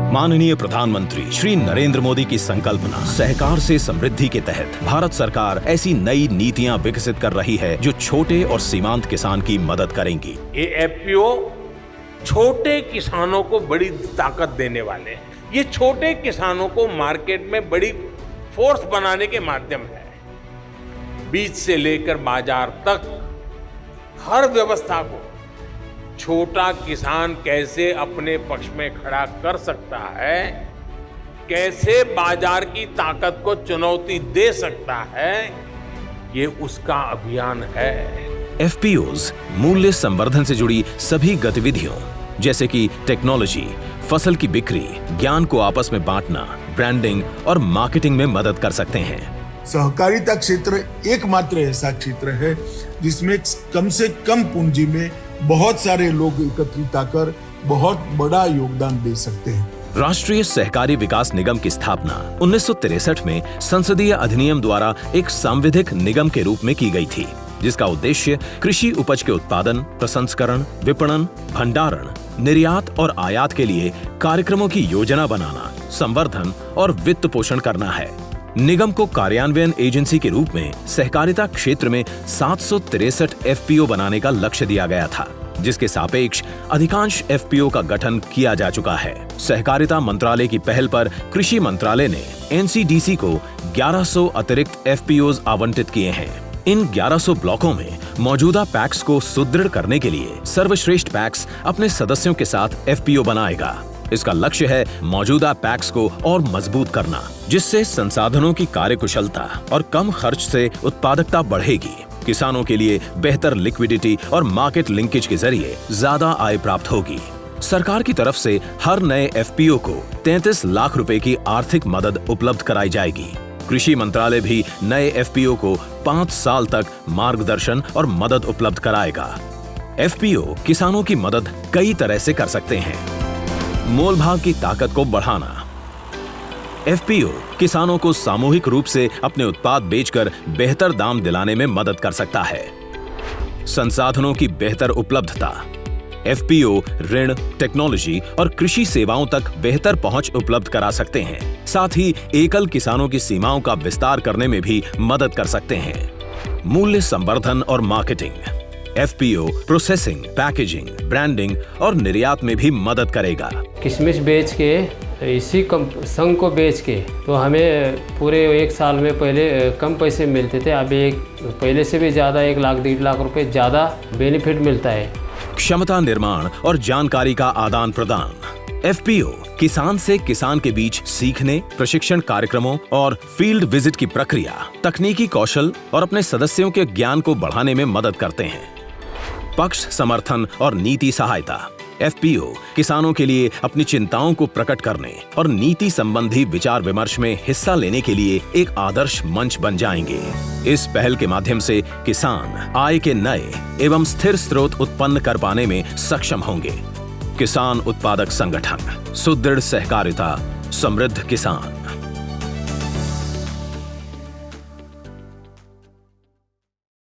माननीय प्रधानमंत्री श्री नरेंद्र मोदी की संकल्पना सहकार से समृद्धि के तहत भारत सरकार ऐसी नई नीतियां विकसित कर रही है जो छोटे और सीमांत किसान की मदद करेंगी। ये एफपीओ छोटे किसानों को बड़ी ताकत देने वाले हैं। ये छोटे किसानों को मार्केट में बड़ी फोर्स बनाने के माध्यम है। बीज से लेकर बाजार तक हर व्यवस्था को छोटा किसान कैसे अपने पक्ष में खड़ा कर सकता है, कैसे बाजार की ताकत को चुनौती दे सकता है, ये उसका अभियान है। एफपीओज मूल्य संवर्धन से जुड़ी सभी गतिविधियों जैसे कि टेक्नोलॉजी, फसल की बिक्री, ज्ञान को आपस में बांटना, ब्रांडिंग और मार्केटिंग में मदद कर सकते हैं। सहकारिता क्षेत्र एकमात्र ऐसा क्षेत्र है जिसमें कम से कम पूंजी में बहुत सारे लोग एकत्रित आकर बहुत बड़ा योगदान दे सकते हैं। राष्ट्रीय सहकारी विकास निगम की स्थापना 1963 में संसदीय अधिनियम द्वारा एक सांविधिक निगम के रूप में की गई थी, जिसका उद्देश्य कृषि उपज के उत्पादन, प्रसंस्करण, विपणन, भंडारण, निर्यात और आयात के लिए कार्यक्रमों की योजना बनाना, संवर्धन और वित्त पोषण करना है। निगम को कार्यान्वयन एजेंसी के रूप में सहकारिता क्षेत्र में 763 एफपीओ बनाने का लक्ष्य दिया गया था, जिसके सापेक्ष अधिकांश एफपीओ का गठन किया जा चुका है। सहकारिता मंत्रालय की पहल पर कृषि मंत्रालय ने एनसीडीसी को 1100 अतिरिक्त एफपीओज आवंटित किए हैं। इन 1100 ब्लॉकों में मौजूदा पैक्स को सुदृढ़ करने के लिए सर्वश्रेष्ठ पैक्स अपने सदस्यों के साथ एफपीओ बनाएगा। इसका लक्ष्य है मौजूदा पैक्स को और मजबूत करना, जिससे संसाधनों की कार्यकुशलता और कम खर्च से उत्पादकता बढ़ेगी। किसानों के लिए बेहतर लिक्विडिटी और मार्केट लिंकेज के जरिए ज्यादा आय प्राप्त होगी। सरकार की तरफ से हर नए एफपीओ को 33 लाख रुपए की आर्थिक मदद उपलब्ध कराई जाएगी। कृषि मंत्रालय भी नए एफपीओ को 5 साल तक मार्गदर्शन और मदद उपलब्ध कराएगा। एफपीओ किसानों की मदद कई तरह से कर सकते हैं। मोलभाव की ताकत को बढ़ाना। एफपीओ किसानों को सामूहिक रूप से अपने उत्पाद बेचकर बेहतर दाम दिलाने में मदद कर सकता है। संसाधनों की बेहतर उपलब्धता। एफपीओ ऋण, टेक्नोलॉजी और कृषि सेवाओं तक बेहतर पहुंच उपलब्ध करा सकते हैं। साथ ही एकल किसानों की सीमाओं का विस्तार करने में भी मदद कर सकते हैं। मूल्य संवर्धन और marketing. FPO processing, packaging, branding और निर्यात में भी मदद करेगा। किशमिश बेच के इसी संघ को बेच के तो हमें पूरे एक साल में पहले कम पैसे मिलते थे, अभी पहले से भी ज़्यादा 1 लाख 1.5 लाख रुपए ज़्यादा बेनिफिट मिलता है। क्षमता निर्माण और जानकारी का आदान प्रदान। एफपीओ किसान से किसान के बीच सीखने, प्रशिक्षण कार्यक्रमों और फील्ड विजिट की प्रक्रिया, तकनीकी कौशल और अपने सदस्यों के ज्ञान को बढ़ाने में मदद करते हैं। पक्ष समर्थन और नीति सहायता। एफपीओ किसानों के लिए अपनी चिंताओं को प्रकट करने और नीति संबंधी विचार विमर्श में हिस्सा लेने के लिए एक आदर्श मंच बन जाएंगे। इस पहल के माध्यम से किसान आय के नए एवं स्थिर स्रोत उत्पन्न कर पाने में सक्षम होंगे। किसान उत्पादक संगठन, सुदृढ़ सहकारिता, समृद्ध किसान।